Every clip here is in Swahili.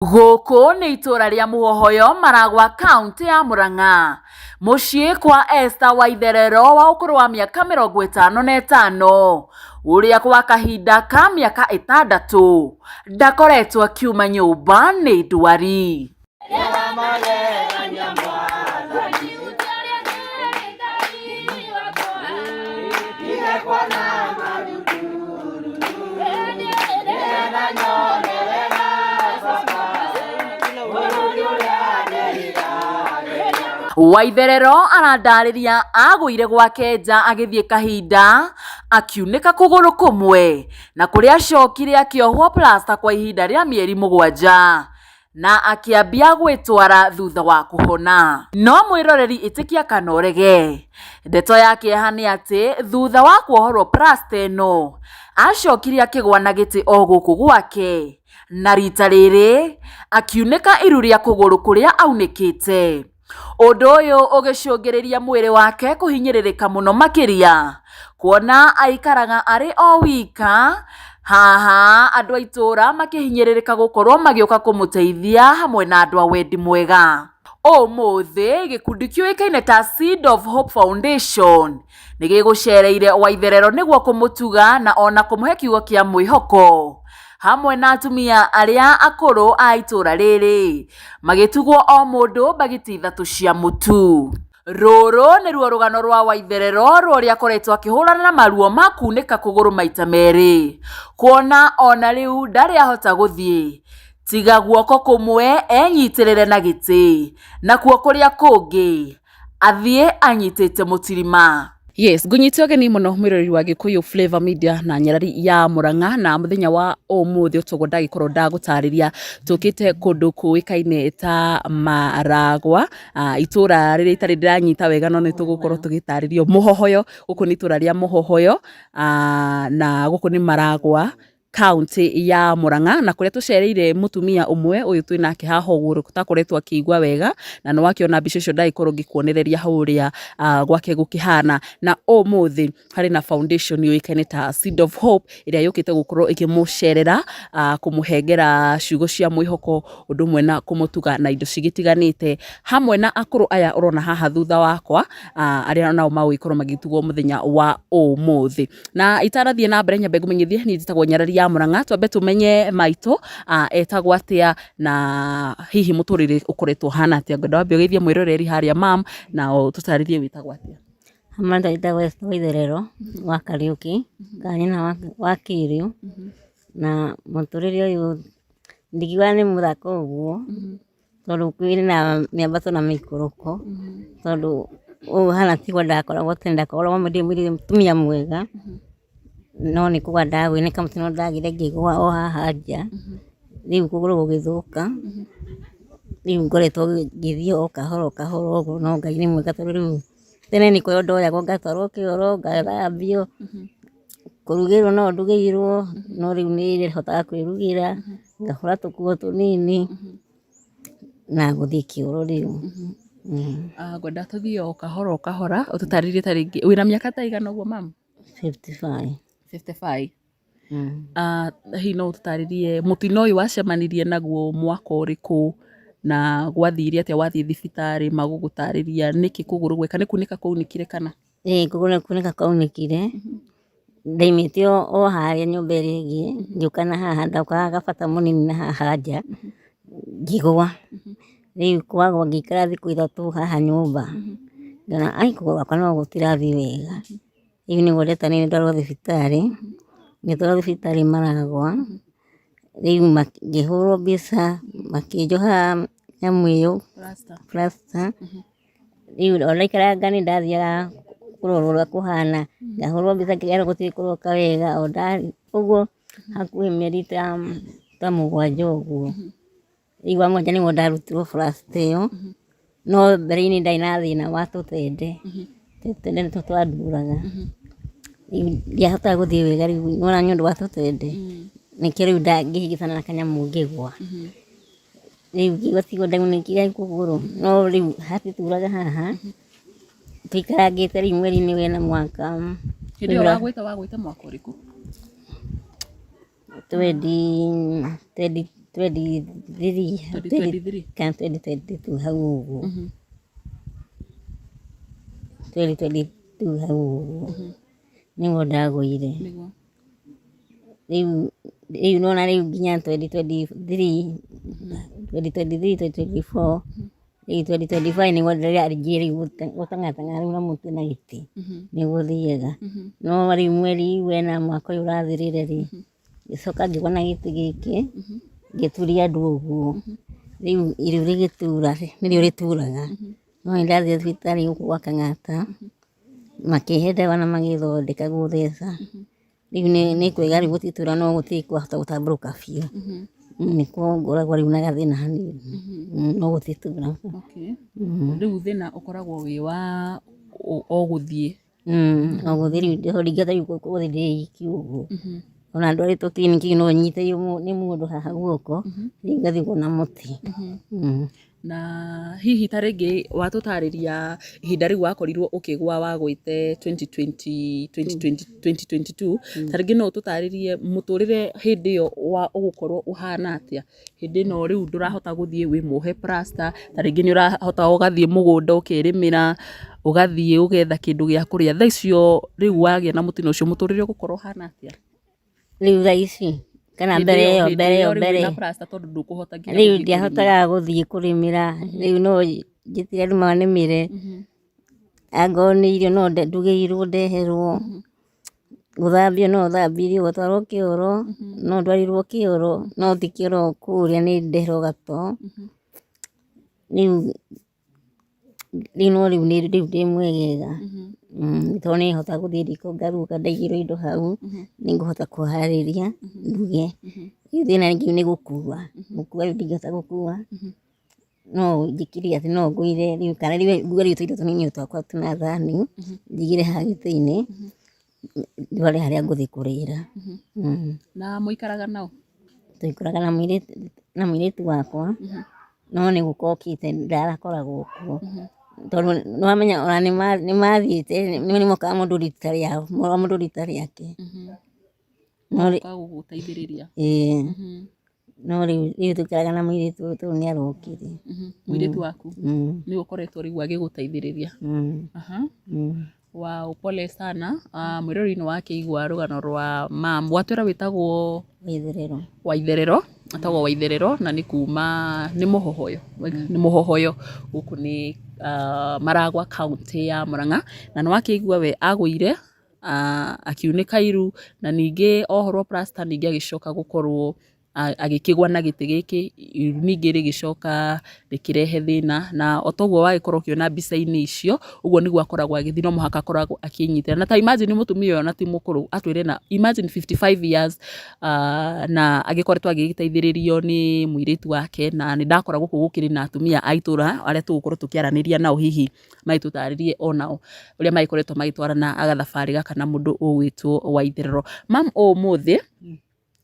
Gũkũ nĩ itũra rĩa Mũhohoyo Maragwa kaunti ya Murang'a. Mũciĩ kwa Esther Waitherero wa ũkũrũ wa mĩaka 55 ũrĩa kwa kahinda ka mĩaka 6 ndakoretwo akiuma nyũmba nĩ ndwari. Waitherero arandarĩria agũire gwake nja agĩthiĩ kahinda akiunĩka kũgũrũ kũmwe na kũrĩa acokire akĩohwo plasta kwa ihinda rĩa mĩeri 7 na akĩambia gwĩtwara thutha wa kũhona. No mwĩroreri ĩtĩkia kana ũrege, ndeto yake nĩ atĩ thutha wa kuohorwo plasta ĩno acokire akĩgwa na gĩtĩ o gũkũ gwake na rita rĩrĩ akiunĩka iru rĩa kũgũrũ kũrĩa aunĩkĩte. Ũndũ ũyũ ũgĩcũngĩrĩria mwĩrĩ wake kũhinyĩrĩrĩka mũno makĩria, kuona aikaraga arĩ o wika. Haha andũ a itũra makĩhinyĩrĩrĩka gũkorwo magĩũka kũmũteithia hamwe na andũ a wendi mwega. Ũmũthĩ gĩkundi kĩũĩkaine ta Seed of Hope Foundation nĩ gĩgũcereire Waitherero nĩguo kũmũtuga na ona kũmũhe kiugo kĩa mwĩhoko, hamwe na atumia arĩa akũrũ a itũra rĩrĩ magĩtugwo o mũndũ bagiti 3 cia mũtu. Rũrũ nĩruo rũgano rwa Waitherero rũrĩa akoretwo akĩhũrana na maruo ma kunĩka kũgũrũ maita merĩ, kuona ona rĩu ndarĩ ahota gũthiĩ tiga guoko kũmwe enyitĩrĩre na gĩtĩ na kuo kũrĩa kũngĩ athiĩ anyitĩte mũtirima. Yes, ngunyite ogeni muno mwirori wa Gikuyu Flavor Media na nyarari ya Murang'a, na muthenya wa ũmũthĩ ũtũgwo ndagĩkorwo ndagũtarĩria tũkĩte kũndũ kũĩkaine ta Maragwa, itũra rĩrĩa itarĩ ndĩranyita wega no nĩtũgũkorwo tũgĩtarĩrio Mũhohoyo. Gũkũ nĩ itũra rĩa Mũhohoyo na gũkũ nĩ Maragwa kaunti ya Murang'a, na kũrĩa tũcereire mũtumia ũmwe ũyũ twĩ nake haha ũgũrũ tũtakoretwo akĩigua wega, na nĩ wakĩona mbica icio ndagĩkorwo ngĩkuonereria hau ũrĩa gwake gũkĩhana. Na ũmũthĩ harĩ na foundation yũĩkaine ta Seed of Hope ĩrĩa yũkĩte gũkorwo ĩkĩmũcerera, kũmũhengera ciugo cia mwĩhoko, ũndũ ũmwe na kũmũtuga na indo cigĩtiganĩte, hamwe na akũrũ aya ũrona haha thutha wakwa, arĩa nao magũgĩkorwo magĩtugwo mũthenya wa ũmũthĩ. Na itarathiĩ na mbere nyambe ngũmenyithie niĩ njĩtagwo Nyarari ya Murang'a, twambe tumenye maitũ etagwo atĩa na hihi mũtũrĩre ũkoretwo hana atĩa. Ngwenda wambe ũgeithie mwĩroreri harĩa mam na tũtarĩrie wĩtagwo atĩa. Amanda itagwo Esther Waitherero wa Kariuki, kanina wa Kiriu, na mũtũrĩre ũyũ ndigiwa nĩ mũthako ũguo, tondũ kwĩrĩ na mĩambato na mĩikũrũko, tondũ ũũ hana tigwa ndakoragwo tene, ndakoragwo mwĩrĩ mũtumia mwega, no nĩ kũgwa ndagwĩnĩka mũtino ndagire ngĩgwa o haha nja, rĩu kũgũrũ gũgĩthũka, rĩu ngoretwo ngĩthiĩ o kahoro kahoro ũguo, no Ngai nĩ mwega tondũ rĩu tene nĩ kũrĩo ndoyagwo ngatwarwo kĩoro ngathambio, kũrugĩrwo no ndugĩirwo, no rĩu nĩ hotaga kwĩrugĩra, ngahũra tũkuo tũnini na gũthiĩ kĩoro rĩu. Ngwenda tũthiĩ o kahora o kahora ũtũtarĩrie ta rĩngĩ wĩna mĩaka ta igana ũguo mam? 55. 55. Hihi no ũtũtarĩrie mũtino ũyũ wacemanirie naguo mwaka ũrĩkũ na gwathire atĩa, wathiĩ thibitarĩ magũgũtarĩria nĩkĩ kũgũrũ gweka, nĩ kunĩka kwaunĩkire kana? Kũgũrũ nĩ kunĩka kwaunĩkire, ndaimĩte o harĩa nyũmba ĩrĩa ĩngĩ ngĩũka na haha, ndaukaga gabata mũnini na haha nja ngĩgwa, rĩu kwagwa ngĩikara thikũ 3 haha nyũmba, ngona kũgũrũ gwakwa no gũtirathiĩ wega, rĩu nĩguo ndetanĩire ndwarwo thibitarĩ, ngĩtwarwo thibitarĩ Maragwa, rĩu ngĩhũrwo mbica makĩnjoha nyamũ ĩyo plasta, rĩu ona ikaranga nĩ ndathiaga kũrorwo ũrĩa kũhana, ngahũrwo mbica ngĩrĩra gũtirĩ kũroka wega, o ndarĩ ũguo hakuhĩ mĩeri ta 7 ũguo, rĩu wa mwanya nĩguo ndarutirwo plasta ĩyo, no mbere-inĩ ndarĩ na thĩna wa tũtende, tũtende nĩtuo twanduraga, rĩu ndiahotaga gũthiĩ wega, rĩu nĩwona nĩ ũndũ wa tũtende, nĩkĩo rĩu ngĩhĩngĩcana na kanyamũ ngĩgwa, rĩu ngĩigua tigwo ndaunĩkire kũgũrũ, no rĩu hatituraga haha, tũikarangĩte rĩu mweri-inĩ wena mwaka. Hĩndĩ ĩyo wagwĩte mwaka ũrĩkũ? 20 2023 kana 2022 hau ũguo 2022 hau ũguo nĩguo ndagũire rĩu nona rĩu nginya 2023 2024 rĩu 2025 nĩguo ndĩrarĩngire rĩu gũtang'atang'a rĩu na mũtĩ na gĩtĩ nĩguo thiaga no rĩu mweri wena mwaka ũyũ ũrathirire rĩ ngĩcoka ngĩgũa na gĩtĩ gĩkĩ ngĩturia andũ ũguo rĩu rĩgĩtura nĩrĩo rĩturaga no nĩndathiĩ thibitarĩ gũkũ gwa Kang'ata makĩhe ndawa na magĩthondeka gũtheca rĩu nĩ kwega rĩu gũtitura no gũtirĩ kwahota gũtambũrũka biũ nĩkuo ngoragwo rĩu na gathĩna hanini no gũtitura. Rĩu thĩna ũkoragwo wĩ wa o gũthiĩ rĩu ndingĩhota rĩu gũthiĩ ndĩ iki ũguo ona ndwarĩtwo kiriniki no nyite nĩ mũndũ haha guoko rĩu ngathiĩ kuona mũtĩ. Na hihi ta rĩngĩ watũtarĩria ihinda rĩu wakorirwo ũkĩgwa wagwĩte 2022 ta rĩngĩ no ũtũtarĩrie mũtũrĩre hĩndĩ ĩyo ũgũkorwo ũhana atĩa hĩndĩ ĩno rĩu ndũrahota gũthiĩ wĩ muohe plaster ta rĩngĩ nĩ ũrahota ũgathiĩ mũgũnda ũkĩrĩmĩra ũgathiĩ ũgetha kĩndũ gĩa kũrĩa thaa icio rĩu wagĩa na mũtino ũcio mũtũrĩre ũgũkorwo ũhana atĩa rĩu thaa ici kana mbere ĩyo rĩu ndiahotaga gũthiĩ kũrĩmĩra rĩu no njĩtire andũ manĩmĩre angorwo nĩ irio no ndugĩirwo ndeherwo gũthambio no thambirio gũtwarwo kĩoro no ndwarirwo kĩoro no ti kĩoro kũrĩa nĩ ndeherwo gato rĩu no rĩu ndĩ mwegega tondũ nĩhota gũthiĩ riko ngaruga ndaigĩrwo indo hau nĩngũhota kũharĩria nduge rĩu thĩna rĩngĩ nĩ gũkua rĩu ndingĩhota gũkua no njĩkire atĩ no ngũire rĩu kana ruga rĩu tũindo tũnini twakwa tuna thani njigĩre haha gĩtĩ-inĩ ndware harĩa ngũthiĩ kũrĩra. Na mũikaraga nao? Tũikaraga na mũirĩtu wakwa no nĩ gũkokĩte ndarakoragwo kuo tondũ nĩwamenya ona nĩmathiĩte nĩmokaga mũndũ rita rĩake gũgũteithĩrĩria. No rĩu tũikaraga na mũirĩtu ũyũ tondũ nĩarokire. Mũirĩtu waku nĩwe ũkoretwo rĩu agĩgũteithĩrĩria. Wow, pole sana. Mwĩrori-inĩ wakĩigua rũgano rwa mam watwĩra wĩtagwo Waitherero atagwo Waitherero na nĩ kuma nĩ Mũhohoyo gũkũ nĩ Maragwa kaunti ya Murang'a na nĩ wakĩigua we agũire akiunĩka iru na ningĩ ohorwo plaster ningĩ agĩcoka gũkorwo agĩkĩgwa na gĩtĩ gĩkĩ ningĩ rĩgĩcoka rĩkĩrehe thĩna na otoguo wagĩkorwo ũkĩona mbica-inĩ icio ũguo nĩguo akoragwo agĩthiĩ no mũhaka akoragwo akĩnyitĩrĩra na ta imagine mũtumia ũyũ na ti mũkũrũ atwĩre na imagine 55 years na agĩkoretwo agĩgĩteithĩrĩrio nĩ mũirĩtu wake na nĩ ndakora gũkũ gũkĩrĩ na atumia a itũra arĩa tũgũkorwo tũkĩaranĩria nao hihi magĩtũtarĩrie onao ũrĩa magĩkoretwo magĩtwarana agathabarĩ gaka na mũndũ ũgwĩtwo Waitherero. Mam ũmũthĩ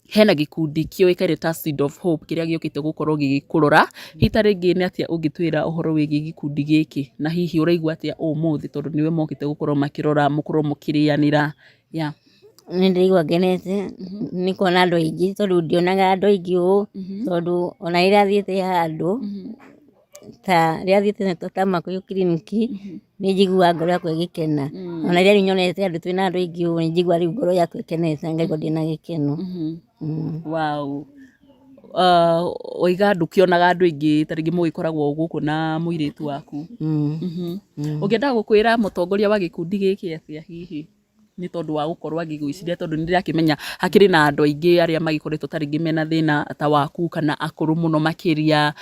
hena gĩkundi kĩoĩkaine ta Seed of Hope kĩrĩa gĩũkĩte gũkorwo gĩgĩkũrora hita rĩngĩ nĩ atĩa ũngĩtwĩra ũhoro wĩgiĩ gĩkundi gĩkĩ na hihi ũraigua atĩa ũmũthĩ tondũ nĩwe mokĩte gũkorwo makĩrora mũkorwo mũkĩrĩanĩra. Nĩ ndĩraigua ngenete nĩ kuona andũ aingĩ tondũ ndionaga andũ aingĩ ũũ tondũ ona rĩrĩa thiĩte handũ ta rĩrĩa thiĩte ta Makuyu kiriniki nĩ njiguaga ngoro yakwa ĩgĩkena ona rĩrĩa rĩu nyonete andũ twĩna andũ aingĩ ũũ nĩ njiguaga rĩu ngoro yakwa ĩkenete ngaigua ndĩna gĩkeno. Wow. Oiga ndũkĩonaga andũ aingĩ ta rĩngĩ mũgĩkoragwo gũkũ na mũirĩtu waku. Ũngĩenda gũkwĩra mũtongoria wa gĩkundi gĩkĩ atĩa hihi nĩ tondũ wa gũkorwo agĩgwĩciria tondũ nĩ ndĩrakĩmenya hakĩrĩ na andũ aingĩ arĩa magĩkoretwo ta rĩngĩ mena thĩna ta waku kana akũrũ mũno makĩria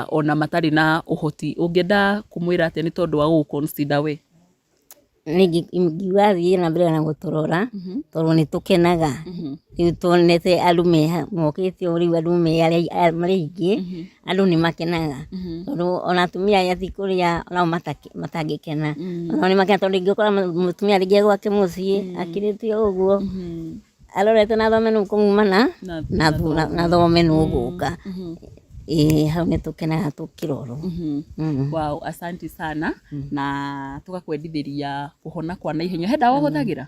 ona matarĩ na ũhoti ũngĩenda kũmwĩra atĩa nĩ tondũ wa gũgũ-consider we? Ingiuga thiĩ na mbere na gũtũrora tondũ nĩ tũkenaga rĩu tuonete andũ mokĩte rĩu andũ marĩ aingĩ andũ nĩ makenaga tondũ ona atumia arĩa ti kũrĩa nao matangĩkena ona nĩ makena tondũ ingĩkora mũtumia rĩngĩ gwake mũciĩ akirĩte ũguo arorete na thome nĩ kũmumana na thome nĩ ũgũka hau nĩ tũkenaga tũkĩrorwo. Wow, asanti sana na tũgakwendithĩria kũhona kwa naihenya. He ndawa ũhũthagĩra?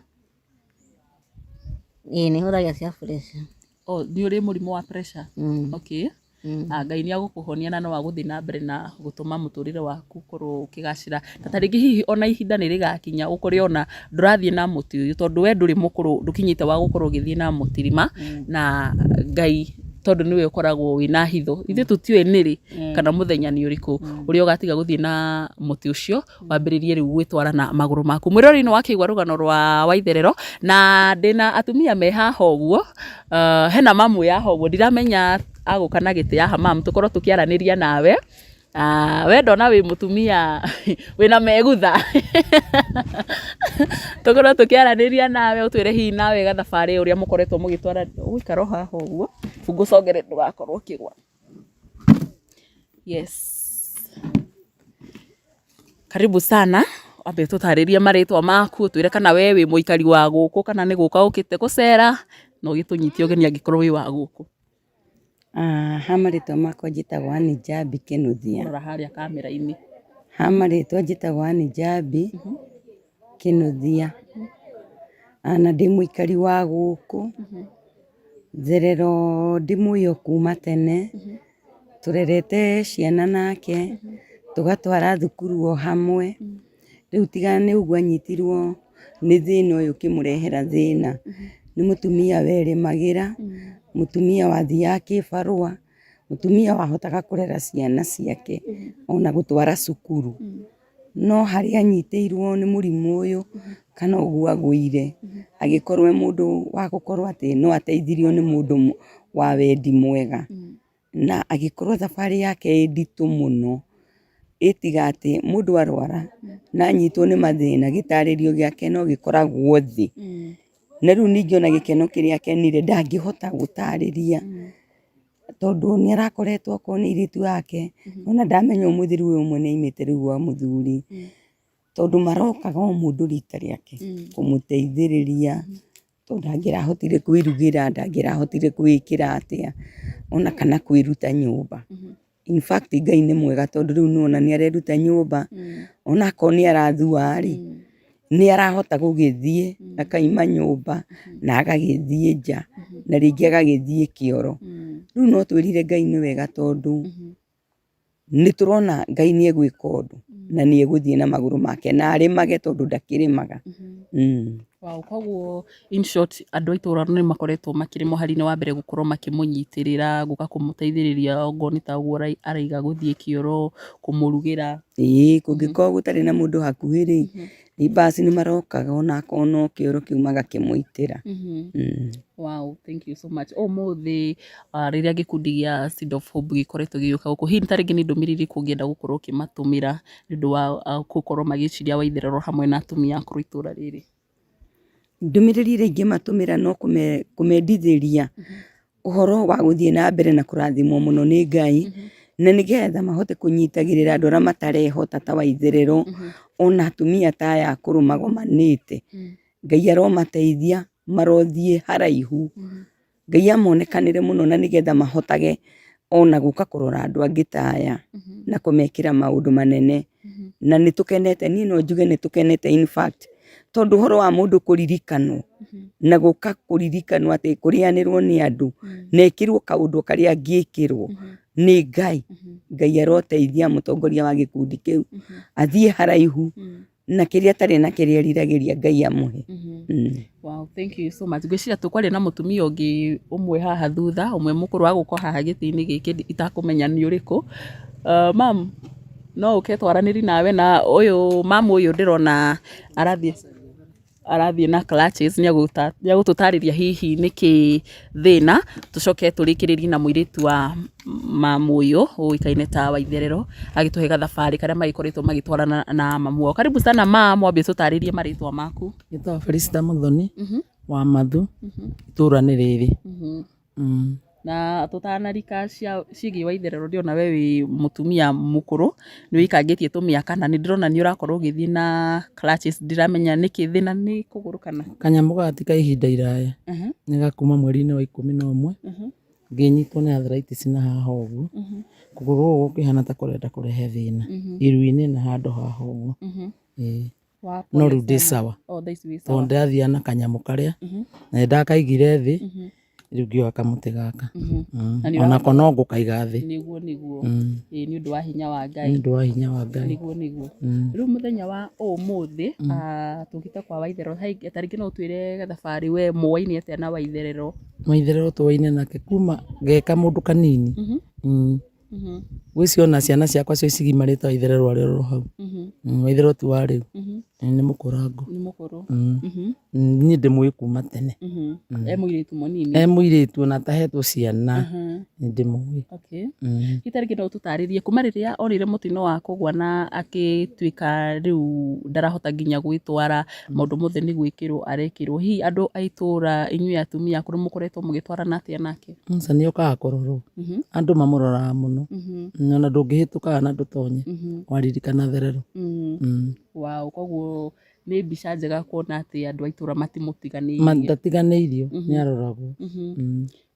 Nĩ hũthagĩra cia pressure. nĩ ũrĩ mũrimũ wa pressure. Okay. Ngai nĩ agũkũhonia na no agũthiĩ na mbere na gũtũma mũtũrĩre waku ũkorwo ũkĩgacĩra. Ta rĩngĩ hihi ona ihinda nĩ rĩgakinya ũkore ona ndũrathiĩ na mũtĩ ũyũ tondũ we ndũrĩ mũkũrũ, ndũkinyĩte wa gũkorwo ũgĩthiĩ na mũtirima, na Ngai tondũ nĩwe ũkoragwo wĩna hitho. Ithuĩ tũtiũĩ nĩrĩ kana mũthenya nĩ ũrĩkũ ũrĩa ũgatiga gũthiĩ na mũtĩ ũcio wambĩrĩrie rĩu gwĩtwara na magũrũ maku. Mwĩroreri-inĩ wakĩigua rũgano rwa Waitherero, na ndĩna atumia me haha ũguo, hena mamu ya ũguo, ndiramenya agũka na gĩtĩ yaha mamu, tũkorwo tũkĩaranĩria nawe. We ndona wĩ mũtumia wĩna megutha tũkorwo tũkĩaranĩria nawe, ũtwĩre hihi nawe gathabarĩ ũrĩa mũkoretwo mũgĩtwara. Ũgũikara haha ũguo ngũcongere ndũgakorwo ũkĩgwa. Yes, karibu sana. Wambe tũtarĩrie marĩtwa maku, ũtwĩre kana we wĩ mũikari wa gũkũ kana nĩ gũka ũkĩte gũcera, na ũgĩtũnyitie ũgeni angĩkorwo wĩ wa gũkũ. Marĩtwa makwa njĩtagwo Anne Njambi Kĩnuthia. Rora harĩa kamera-inĩ. Marĩtwa njĩtagwo Anne Njambi Kĩnuthia, na ndĩ mũikari wa gũkũ. Therero ndĩmũĩ o kuma tene, tũrerete ciana nake, tũgatwara thukuru o hamwe. Rĩu tiga nĩ ũguo anyitirwo nĩ thĩna ũyũ ũkĩmũrehera thĩna. Nĩ mũtumia werĩmagĩra, mũtumia wathiaga kĩbarũa, mũtumia wahotaga kũrera ciana ciake ona gũtwara cukuru. No harĩa anyitĩirwo nĩ mũrimũ ũyũ kana ũguo agũire, agĩkorwo mũndũ wa gũkorwo atĩ no ateithirio nĩ mũndũ wa wendi mwega, na agĩkorwo thabarĩ yake ĩ nditũ mũno, ĩtiga atĩ mũndũ arwara na anyitwo nĩ mathĩna, gĩtarĩrio gĩake no gĩkoragwo thĩ. Na rĩu ningĩ ona gĩkeno kĩrĩa akenire ndangĩhota gũtarĩria, tondũ nĩ arakoretwo okorwo nĩ airĩtu ake, ona ndamenya ũmũthĩ rĩu ũmwe nĩ aimĩte rĩu gwa mũthuri, tondũ marokaga o mũndũ rita rĩake kũmũteithĩrĩria, tondũ ndangĩrahotire kwĩrugĩra, ndangĩrahotire kwĩĩkĩra atĩa, ona kana kwĩruta nyũmba. In fact Ngai nĩ mwega tondũ rĩu nĩwona nĩ areruta nyũmba, ona akorwo nĩ arathua-rĩ, nĩ arahota gũgĩthiĩ akaima nyũmba na agagĩthiĩ nja, na rĩngĩ agagĩthiĩ kĩoro. Rĩu no twĩrire Ngai nĩ wega tondũ nĩ tũrona Ngai nĩ egwĩka ũndũ na nĩ egũthiĩ na magũrũ make, na arĩmage tondũ ndakĩrĩmaga. Wow, koguo in short andũ a itũra nĩ makoretwo makĩrĩ mũhari-inĩ wa mbere gũkorwo makĩmũnyitĩrĩra, gũka kũmũteithĩrĩria ongorwo nĩ taguo araiga gũthiĩ kĩoro, kũmũrugĩra. Kũngĩkorwo gũtarĩ na mũndũ hakuhĩ-rĩ, basi nĩ marokaga ona akorwo no kĩoro kĩu magakĩmũitĩra. Wow, thank you so much. Ũmũthĩ rĩrĩa gĩkundi gĩa Seed of Hope gĩkoretwo gĩgĩũka gũkũ, hihi ta rĩngĩ nĩ ndũmĩrĩri kũngĩenda gũkorwo ũkĩmatũmĩra nĩ ũndũ wa gũkorwo magĩciria Waitherero hamwe na atumia akũrũ itũra rĩrĩ? Ndũmĩrĩri iria ingĩmatũmĩra no kũmendithĩria ũhoro wa gũthiĩ na mbere na kũrathimwo mũno nĩ Ngai, na nĩgetha mahote kũnyitagĩrĩra andũ arĩa matarehota ta Waitherero, ona atumia ta aya akũrũ magomanĩte. Ngai aromateithia marothiĩ haraihu, Ngai amonekanĩre mũno na nĩgetha mahotage ona gũka kũrora andũ angĩ ta aya na kũmekĩra maũndũ manene. Na nĩ tũkenete, niĩ no njuge nĩ tũkenete in fact, tondũ ũhoro wa mũndũ kũririkanwo na gũka kũririkanwo atĩ kũrĩanĩrwo nĩ andũ na ekĩrwo kaũndũ karĩa angĩkĩrwo nĩ Ngai. Ngai aroteithia mũtongoria wa gĩkundi kĩu athiĩ haraihu na kĩrĩa atarĩ na kĩrĩa eriragĩria Ngai amũhe. Wow, thank you so much. Ngwĩciria tũkwaria na mũtumia ũngĩ ũmwe haha thutha, ũmwe mũkũrũ wa gũkũ haha gĩtĩ-inĩ gĩkĩ itakũmenya nĩ ũrĩkũ. Mam, no ũke twaranĩri nawe, na ũyũ mamu ũyũ ndĩrona arathiĩ na clutches, nĩ agũtũtarĩria hihi nĩkĩ thĩna. Tũcoke tũrĩkĩrĩrie na mũirĩtu wa mamu ũyũ ũĩkaine ta Waitherero agĩtũhe gathabarĩ karĩa magĩkoretwo magĩtwarana na mamu wao. Karibu sana mamu, wambie tũtarĩrie marĩtwa maku. Gĩtagwo Felicita Muthoni wa Mathu, itũra nĩ rĩrĩ. Na tũtanarika ciĩgiĩ Waitherero, ndĩrona we wĩ mũtumia mũkũrũ, nĩ wĩikangĩtie tũmĩaka, na nĩ ndĩrona nĩ ũrakorwo ũgĩthiĩ na clutches, ndiramenya nĩkĩ thĩna nĩ kũgũrũ kana? Kanyamũ gatika ihinda iraya, nĩ gakuma mweri-inĩ wa 11 ngĩnyitwo nĩ arthritis na haha ũguo, kũgũrũ gũkũ kũhana ta kũrenda kũrehe thĩna iru-inĩ na handũ haha ũguo. No rĩu ndĩ sawa, tondũ ndĩrathiaga na kanyamũ karĩa na ndakaigire thĩ, riu ngioya kamuti gaka Na nĩ onako no ngũkaiga thĩ niguo ĩ nĩ ũndũ wa hinya wa Ngai nĩ ũndũ wa hinya wa Ngai niguo rĩu mũthenya wa ũmũthĩ tũkĩte kwa Waitherero tarĩngĩ no twĩre thabarĩ we mũwaine atĩa na Waitherero? Waitherero tũwaine nake kuma geka mũndũ kanini gwĩ ciona ciana ciakwa cio cigimarĩte Waitherero arĩa ro hau Waitherero ti wa rĩu nĩ mũkũrangu niĩ ndĩmũĩ kuma tene e mũirĩtu mũnini e mũirĩtu ona atahetwo ciana nĩ ndĩmũĩ tarĩngĩ no tũtarĩrie kuma rĩrĩa onire mũtino wa kũgwa na agĩtuĩka rĩu ndarahota nginya gwĩtwara maũndũ mothe nĩ gwĩkĩrwo arekĩrwo hihi andũ a itũũra inyuĩ atumia akũrũ mũkoretwo mũgĩtwarana atĩa nake? Musa nĩ okaga kũrorwo andũ mamũroraga mũno ona ndũngĩhĩtũkaga na ndũtonye waririkana Therero. Wow, koguo nĩ mbica njega kuona atĩ andũ a itũũra matimũtiganĩirie ndatiganĩirio nĩ aroragwo.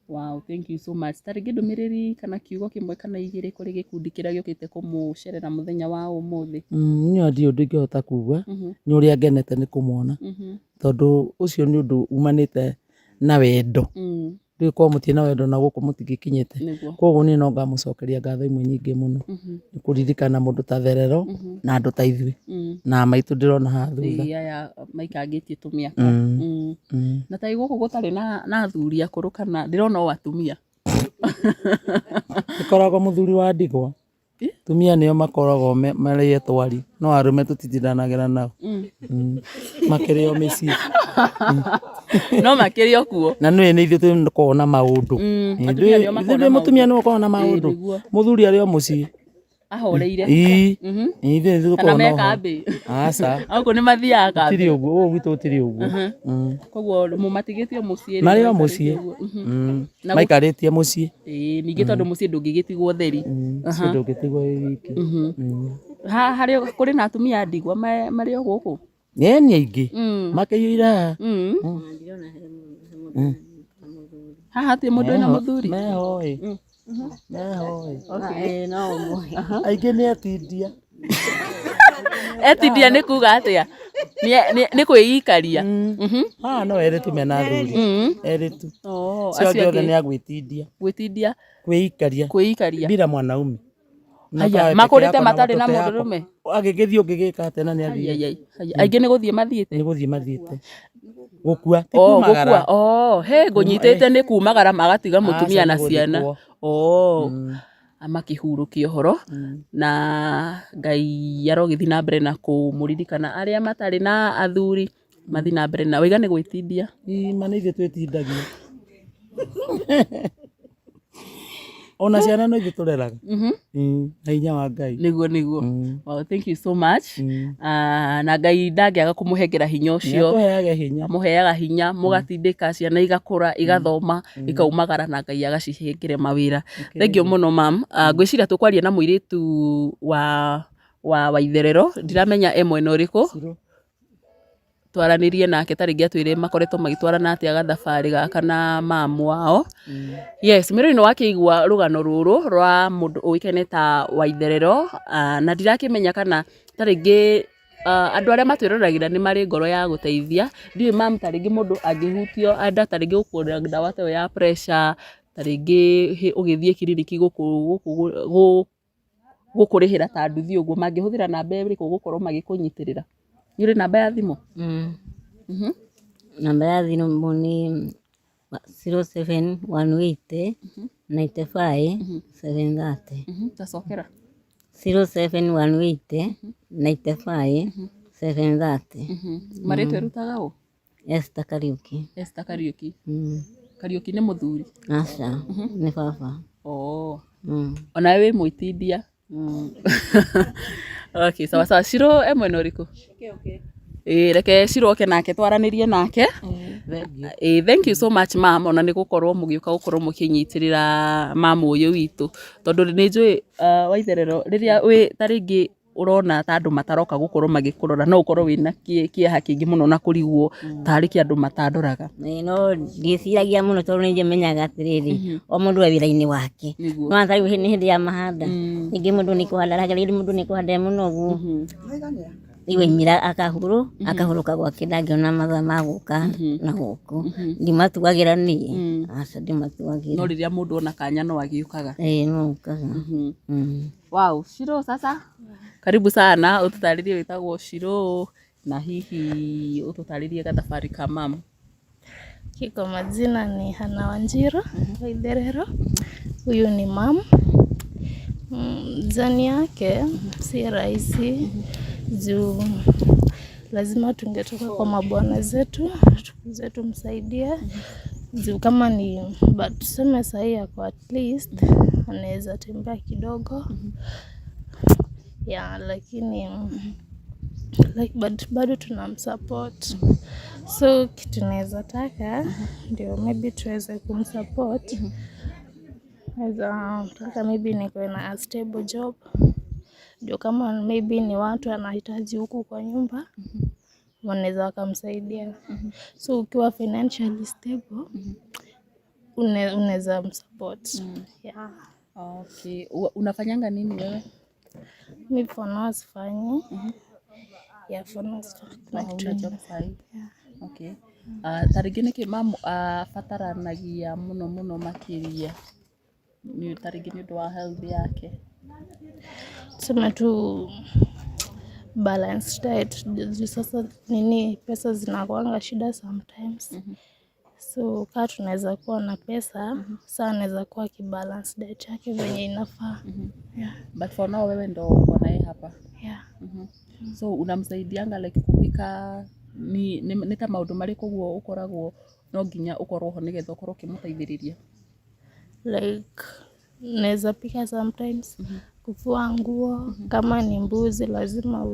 Wow, thank you so much. Tarĩngĩ ndũmĩrĩri kana kiugo kĩmwe kana igĩrĩ kũrĩ gĩkundi kĩrĩa gĩũkĩte kũmũcerera mũthenya wa ũmũthĩ? Niĩ ndirĩ ũndũ ingĩhota kuuga nĩ ũrĩa ngenete nĩ kũmwona tondũ ũcio nĩ ũndũ umanĩte na wendo rĩu korwo mũtirĩ na wendo na gũkũ mũtingĩkinyĩte koguo niĩ no ngamũcokeria ngatho imwe nyingĩ mũno nĩ kũririkana mũndũ ta Therero na andũ ta ithuĩ na maitũ ndĩrona haha thutha aya maikangĩtie tũmĩaka na ta gũkũ gũtarĩ na athuri akũrũ kana ndĩrona o atumia ĩkoragwo mũthuri wa ndigwa tumia nĩo makoragwo marĩ etwari no arũme tũtitindanagĩra nao makĩrĩ o mĩciĩ no makĩrĩ o kuo na nĩ ithuĩ tũkoragwo na maũndũ ithuĩ mũtumia nĩ ũkoragwo na maũndũ mũthuri arĩ o mũciĩ ahoreire kana me kambĩ aca auko nĩ mathiaga kambĩ tiri ũguo ũguo gwitũ tiri ũguo koguo mũmatigĩtio mũciĩ marĩ o mũciĩ maikarĩtie mũciĩ ningĩ tondũ mũciĩ ndũngĩgĩtigwo theri mũciĩ ndũngĩtigwo wiki harĩ kũrĩ na atumia ndigwa marĩ o gũkũ nĩ aingĩ makĩiyũire haha hatirĩ mũndũ wĩna mũthuri mehoĩ aingĩ nĩ etindia etindia nĩ kuga atĩa nĩ kwĩikaria haha no erĩ tu mena thuri erĩ tu cio angĩ othe nĩ agwĩtindia kwĩikaria bila mwanaume makũrĩte matarĩ na mũndũrũme agĩgĩthiĩ ũngĩgĩka atĩ na nĩ athire aingĩ nĩ gũthiĩ mathiĩte gũkua ti kumagara ngũnyitĩte nĩ kumagara magatiga mũtumia na ciana makĩhurũkia ũhoro na Ngai arogĩthiĩ na mbere na kũmũririkana arĩa matarĩ na athuri mathiĩ na mbere na wĩiga nĩ gwĩtindia mana ithuĩ twĩtindagia ona ciana no ithuĩ tũreraga na hinya wa Ngai niguo wow, thank you so much na Ngai ndangĩaga kũmũhengera hinya ũcio amũheaga hinya mũgatindĩka ciana igakũra igathoma ikaumagara na Ngai agacihengere mawĩra thank you mũno mam ngwĩciria tũkwaria na mũirĩtu wa Waitherero ndiramenya mwena ũrĩkũ twaranĩrie nake tarĩngĩ atwĩre makoretwo magĩtwarana atĩa gathabarĩ gaka na mamu wao yes mĩrũ ĩno wakĩigua rũgano rũrũ rwa mũndũ ũĩkaine ta Waitherero na ndirakĩmenya kana tarĩngĩ andũ arĩa matwĩroragĩra nĩ marĩ ngoro ya gũteithia ndiũĩ mamu tarĩngĩ mũndũ angĩhutio anda tarĩngĩ gũkũrĩra ndawa ta ya pressure tarĩngĩ ũgĩthiĩ kiriniki gũkũrĩhĩra ta nduthi ũguo mangĩhũthĩra namba ĩrĩkũ gũkorwo magĩkũnyitĩrĩra nĩ ũrĩ namba ya thimũ? Namba ya thimũ nĩ 0718 95 730. Tacokera 0718 95 730. Marĩtwa ĩrutaga ũ? Esther Kariuki. Esther Kariuki. Kariuki nĩ mũthuri? Aca nĩ baba. Ona wĩ mwĩtindia? Okay, sawa Shiro mwena ũrĩkũ? Reke Shiro oke nake twaranĩrie nake. Thank you so much mam ona nĩ gũkorwo mũgĩũka gũkorwo mũkĩnyitĩrĩra mamu ũyũ witũ tondũ nĩ njũĩ Waitherero rĩrĩa wĩ tarĩngĩ ũrona ta andũ mataroka gũkorwo magĩkũrora no ũkorwo wĩna kĩeha kĩingĩ mũno na kũrigwo tarĩ kĩ andũ matandoraga. No ndĩciragia mũno tondũ nĩ menyaga atĩrĩrĩ o mũndũ e wĩra-inĩ wake no tarĩu nĩ hĩndĩ ya mahanda ningĩ mũndũ nĩ kũhanda rĩrĩ mũndũ nĩ kũhanda mũno ũguo Iwe nyira akahuruka gwake ndangĩona mathaa ma gũka na gũkũ ndimatugagĩra niĩ aca ndimatugagĩra no rĩrĩa mũndũ ona kanya no agĩũkaga no ũkaga wow Shiro sasa karibu sana ũtũtarĩrie wĩtagwo Shiro na hihi ũtũtarĩrie gathabarĩ ka mama. Kwa majina ni Hana Wanjiru Waitherero. Huyu ni mam. Jani yake si rahisi juu lazima tungetoka kwa mabwana zetu msaidie juu kama ni but tuseme sahi yako at least anaweza tembea kidogo lakini but bado tunamsupport. So kitu naweza taka ndio maybe tuweze kumsupport. Nataka maybe nikuwe na a stable job. Ndio kama maybe ni watu anahitaji huku kwa nyumba wanaweza wakamsaidia. So ukiwa financially stable unaweza msupport. Okay. Unafanyanga nini wewe? Mimi for now sifanyi. For now sifanyi. Okay. Tarĩngĩ nĩkĩ mamu abataranagia mũno makĩria ni tarĩngĩ nĩ ũndũ wa health yake? Tuseme tu balanced diet. Sasa pesa zinakuanga shida sometimes. So kama tunaweza kuwa na pesa sasa anaweza kuwa kibalanced diet yake venye inafaa. But for now wewe ndo uko naye hapa. So unamsaidianga like kupika ni ta maũndũ marĩkũ guo ũkoragwo no nginya ũkorwo ho nĩgetha ũkorwo ũkĩmũteithĩrĩria? Like naweza pika sometimes, kufua nguo, kama ni mbuzi lazima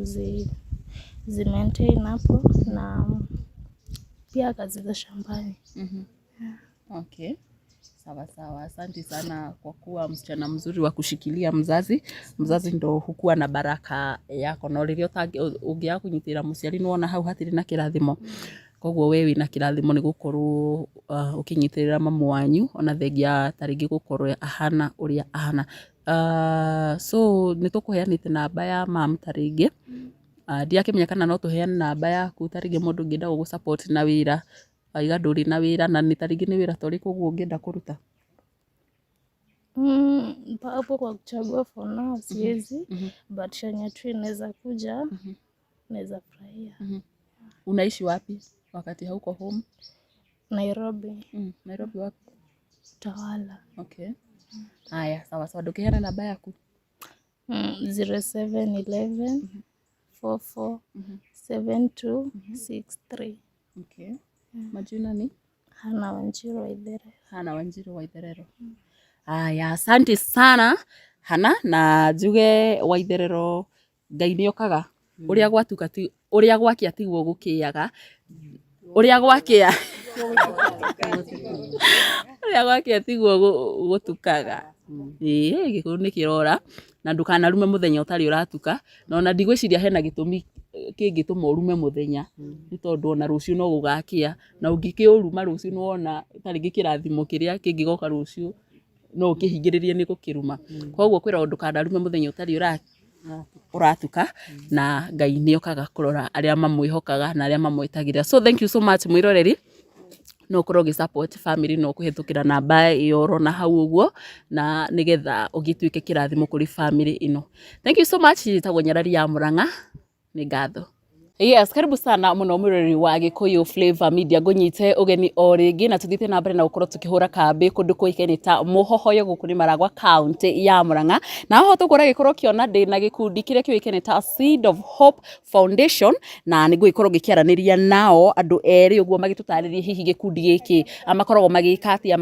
maintain hapo na pia kazi za shambani. Okay. Sawa, asante sana kwa kuwa msichana mzuri wa kushikilia mzazi. Mzazi ndo hukua na baraka yako na rĩrĩa ũngĩaga kũnyitĩrĩra mũciari nĩwona hau hatirĩ na kĩrathimo. Koguo wewe na kĩrathimo nĩ gũkorwo ũkĩnyitĩrĩra mamu wanyu ona thengia tarĩngĩ gũkorwo ahana ũrĩa ahana. So nĩtũkũheanĩte namba ya mam tarĩngĩ. Ndiakĩmenya kana no tũheane namba yaku tarĩngĩ mũndũ ũngĩenda gũgũsupport na wĩra. Aiga ndũrĩ na wĩra na nĩ tarĩngĩ nĩ wĩra tũrĩkũ guo ũngĩenda kũruta? Hapo kwa kuchagua for now siwezi, but shanya tu inaweza kuja, naweza furahia. Unaishi wapi wakati hauko home? Nairobi. Nairobi wapi? Utawala. Okay. Haya, sawa. Ndukiheana namba yaku? 0711 44 7263. Okay. Majina ni? Hana Wanjiru Waitherero. Hana Wanjiru Waitherero. Aya, asante sana Hana na njuge Waitherero Ngai nĩ okaga. Ũrĩa gwatuka ti ũrĩa gwakia tiguo gũkĩaga. Ũrĩa gwakia ũrĩa gwakia tiguo gũtukaga. Gĩkũyũ nĩ kĩrora na ndũkanarume mũthenya ũtarĩ ũratuka na ona ndigwĩciria hena gĩtũmi kĩngĩtũma ũrume mũthenya nĩ tondũ ona rũciũ no gũgakĩa na ũngĩkĩũruma rũciũ no ona tarĩngĩ kĩrathimo kĩrĩa kĩngĩgoka rũciũ no ũkĩhingĩrĩrie nĩ gũkĩruma. Koguo kwĩra ndũkanarume mũthenya ũtarĩ ũratuka na Ngai nĩ okaga kũrora arĩa mamwĩhokaga na arĩa mamwĩtagĩrĩra. So thank you so much mwĩroreri. No ũkorwo support family no kũhetũkĩra namba ĩyo ũrona hau ũguo na nĩgetha ũgĩtuĩke kĩrathimo kũrĩ family ĩno. Thank you so much. Njĩtagwo Nyarari ya Mũrang'a. Nĩ ngatho. Yes, karibu sana muno mwirori wa Gikuyu Flavor Media ngũnyite ũgeni o rĩngĩ na tũthiĩte na mbere na gũkorwo tũkĩhũra kambĩ kũndũ kũĩkaine ta Mũhohoyo gũkũ nĩ Maragwa County ya Mũrang'a. Na ho tũkũra gĩkorwo kĩona ndĩ na gĩkundi kĩrĩa kĩũĩkaine ta Seed of Hope Foundation na nĩ ngũgĩkorwo ngĩkĩaranĩria nao andũ erĩ ũguo magĩtũtarĩrie hihi gĩkundi gĩkĩ makoragwo magĩka atĩa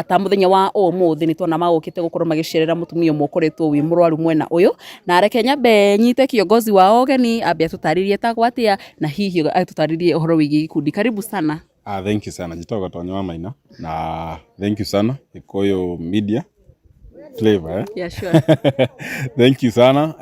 ta mũthenya wa ũmũthĩ nĩ tuona magũkĩte gũkorwo magĩcerera mũtumia ũmwe ũkoretwo wĩ mũrwaru mwena ũyũ na reke nyambe nyite kiongozi wa ũgeni ambe atũtarĩrie etagwo atĩa na hihi atũtarĩrie ũhoro wĩgiĩ gĩkundi. Karibu sana. Thank you sana. Njĩtagwo Tonyo wa Maina na thank you sana Gikuyu Media Flavor. Yeah, sure. Thank you sana.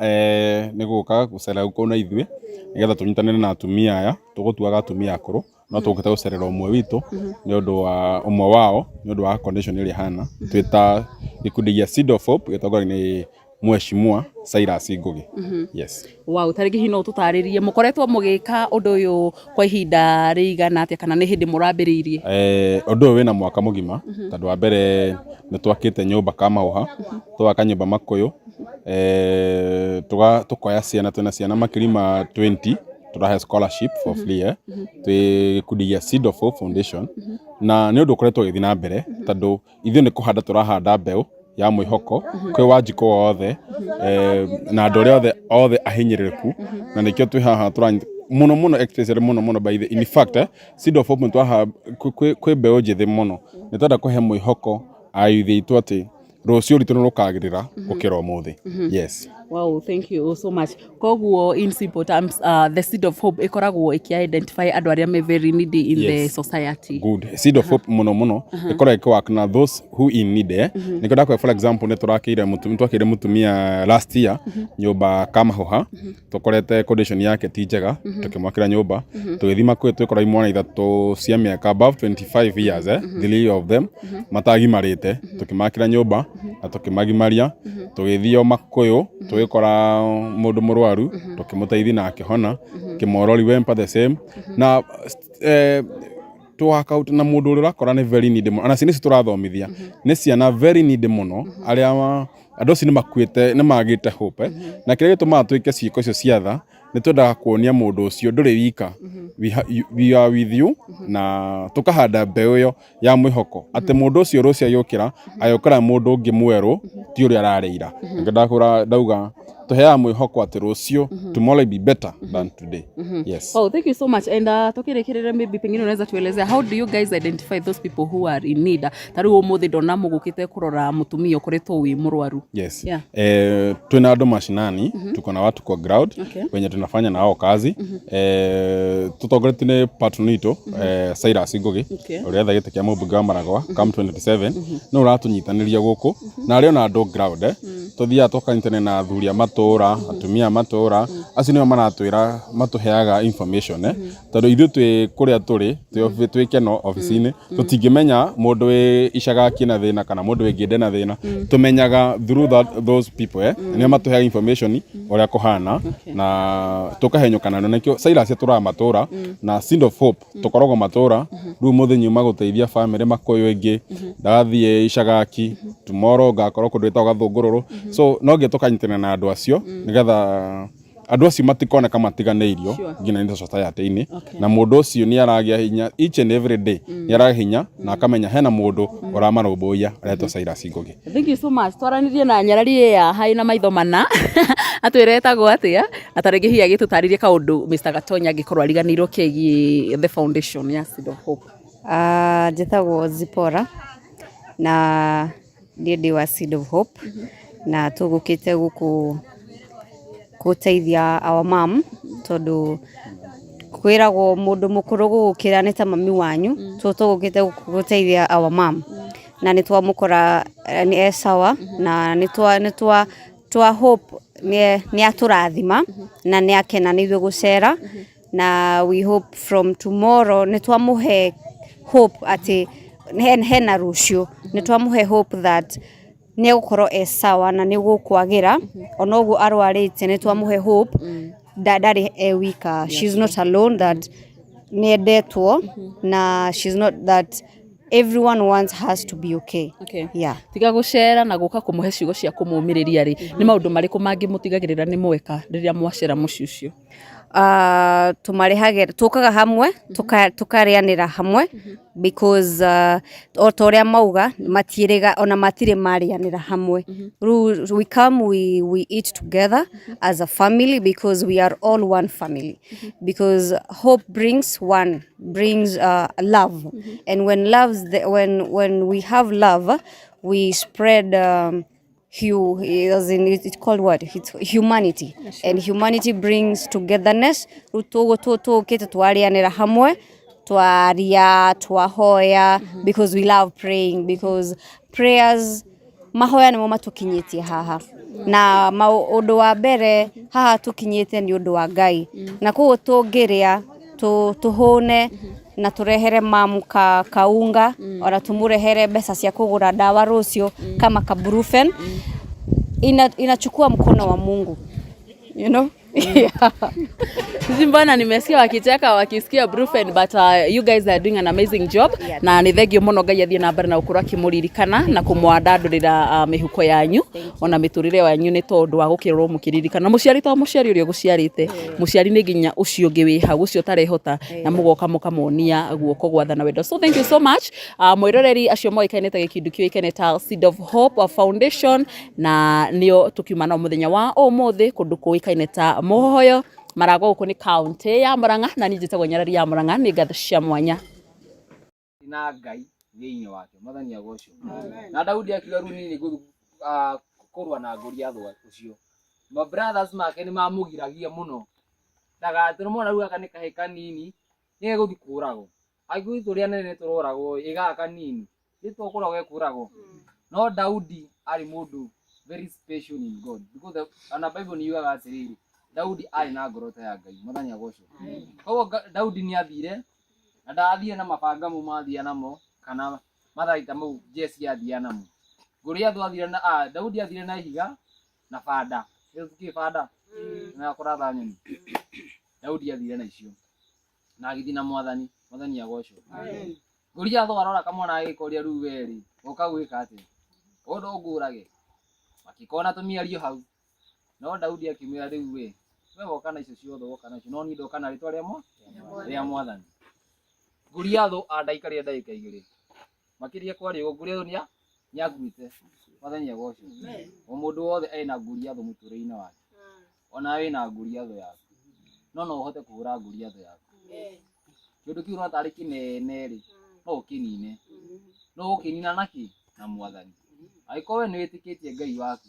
Nĩ gũka gũcerera gũkũ na ithuĩ nĩgetha tũnyitanĩre na atumia aya tũgũtuaga atumia akũrũ no tũgũkĩte gũcerera ũmwe witũ nĩ ũndũ wa ũmwe wao nĩ ũndũ wa condition ĩrĩa hana twĩta gĩkundi gĩa Seed of Hope gĩtagwo nĩ Mheshimiwa Cyrus Ngugi. Yes. Wow, tariki hino tutaririe mukoretwo mugika undu uyu kwa ihinda rigana atia kana ni hindi murambiriirie? Undu uyu wina mwaka mugima tondu wa mbere ni twakite nyumba Kamauha, twaka nyumba Makuyu, tukoya ciana, twina ciana makirima 20 turahe scholarship for free twi kudia Seed of Hope Foundation na ni undu ukoretwo githii na mbere tondu ithuĩ ni kuhanda turahanda mbeu ya mwihoko kwi Wanjikũ wothe na andu aria othe ahinyĩrĩrĩku na nikio twi haha muno especially muno by the in fact Seed of Hope twaha kwi mbeu njithi muno ni twenda kuhe mwihoko aithi itu ati rucio ritu nurukagirira gukira umuthi. Yes. Wow, thank you so much. Koguo in simple terms, the Seed of Hope ikoragwo iki-identify andu aria me very needy in the society. Good. Seed of Hope muno ikoragwo iki-work na those who in need. Nikoda kwa for example ne turakire mutumia last year nyumba Kamauha, tukorete condition yake ti njega, tukimwakira nyumba, tugithima kwe twikora imwana ithatu cia miaka above 25 years, 3 of them matagimarite, tukimakira nyumba na tukimagimaria, tugithio Makuyu twikora mundu murwaru tukimuteithia na akihona, kimorori wempa the same na to work out na mundu uria akora ni very need muno, ana cini turathomithia ni ciana very need muno aria andu cini makuite ni magite hope na kire gituma twike ciiko icio ciatha ni twendaga kuonia mundu ucio nduri wika, we are with you na tukahanda mbeu yo ya mwihoko ati mundu ucio rucia yukira ayukira mundu ungi mweru ti uria arareira. Ngenda ndauga tuheaga mwihoko ati rucio tomorrow be better than today. Yes. Oh, thank you so much. And tukirikirira maybe pengine unaweza tuelezea how do you guys identify those people who are in need? Tariu umuthi ndona mugukite kurora mutumia ukoretwo wi murwaru. Yes. Tuna andu mashinani, tuko na watu kwa ground wenye tunafanya nao kazi. Tutongoretio ni Patronito Cyrus Ngugi uria thagite kia mubunge wa Maragwa CAM 27 no uratunyitaniria guku na ario na andu ground tuthia tukanyitane na athuria matura, atumia matura, acio nio maratwira matuheaga information tondu ithu twi kuria turi twi keno office-ini tutingimenya mundu wi icagaki na thina kana mundu wi nginde na thina, tumenyaga through those people nio matuheaga information uria kuhana na tukahenyukana na nikio Cyrus tura matura na Seed of Hope tukoragwo matura riu muthinyi maguteithia family Makuyu ingi ndathie icagaki tomorrow ngakorwo kundu itaga Thungururu so no nge tukanyitana na andu acio nigetha andu acio matikoneka matiganeirio ngina in society-ini na mundu ucio ni aragia hinya each and every day ni aragia hinya na akamenya hena mundu uramarumbuia aretwo Cyrus Ngugi. Thank you so much. Twaranirie na nyarari ya haina maitho mana atwiretagwo atia atarigi hiya gitutaririe kaundu Mr. Gatonya angikorwo ariganirwo kegi the foundation ya Seed of Hope. Njitagwo Zipora na ndi wa Seed of Hope na tugukite guku guteithia our mom tondu kwiragwo mundu mukuru gukira ni ta mami wanyu tugukite guteithia our mom na ni twamukora ni sawa na ni twa hope ni aturathima na ni akena ni gucera na we hope from tomorrow ni twamuhe hope ati hena rucio ni twamuhe hope that ni gukorwo sawa na ni gukwagira onogu arwarite ni twamuhe hope ndari wika, she's not alone, that ni endetwo na she's not, that everyone wants has to be okay. Yeah. Tiga gucera na guka kumuhe ciugo cia kumumiriria ri ni maundu mariku mangi mutigagirira ni mweka riria mwacera muci ucio? Tumarehagera tukaga hamwe tukarianira hamwe because otoria mauga matiriga ona matire marianira hamwe. We come, we eat together as a family because we are all one family, because hope brings love, and when when we have love we spread it's called what? It's humanity. And humanity brings togetherness. Twarianira hamwe, twaria, twahoya, because we love praying, because prayers mahoya nimo matukinyitie haha. Na maundu wa mbere haha tukinyite ni undu wa Ngai. Na kuo tungiria tuhone na turehere mamu kaunga ora tumurehere mbeca cia kugura dawa rucio kama ka Brufen. inachukua mkono wa Mungu, you know. Zimbana nimesikia wakicheka wakisikia Brufen, but you guys are doing an amazing job. Yes. Na ni thengio muno Ngai athie na mbere na ukura kimuririkana na kumwandandurira mihuko yanyu ona miturire yanyu ni tondu wa gukirwo mukiririkana muciari to muciari urio guciarite muciari ni nginya ucio ngi wi ha ucio tarehota na mugoka mukamonia guoko gwathana wendo. So thank you so much. Mwiroreri acio moikaine ta gikindu kioikaine ta Seed of Hope Foundation, na nio tukiuma na muthenya wa umuthi kundu kuikaine ta Muhoyo Maragwa uko ni county ya Murang'a, na ni njitagwo Nyarari ya Murang'a ni ngatho cia mwanya na Ngai thiini wake mathani agocwo. Na Daudi akiuga ru nini kurwa na Goliath ucio, ma brothers make ni mamugiragia muno ndagatiro mona ru aka ni kahe kanini ni guthi kuragwo aigu turia nene turoragwo iga kanini gitwo kuragwo kuragwo. No Daudi ari mundu very special in God, because ana Bible ni yuga atiriri Daudi ari na ngorota ya Ngai mathani agocwo. Koguo Daudi ni athire na ndathie na mabanga mu mathia namo kana mathaita mau Jesse athia namo. Goliath athire na Daudi athire na higa na banda tuki banda na kuratha nyoni. Daudi athire na icio na agithi na mwathani agocwo. Goliath arora kamwana agikoria ru weri oka gwika ati ondo ngurage makikona tumiario hau. No Daudi akimwira riu we woka na icio ciothe woka na icio no ni ndoka na ritwa ria mwathani. Goliath andaikaria ndaika igiri makiria kwari Goliath ni aguite mathani agocwo. O mundu wothe ena Goliath muture-ini wake, ona we na Goliath yaku no uhote kuhura Goliath yaku. Kindu kiu no tari kinene ri no ukinine, no ukinina naki na mwathani. Aiko we ni witikitie Ngai waku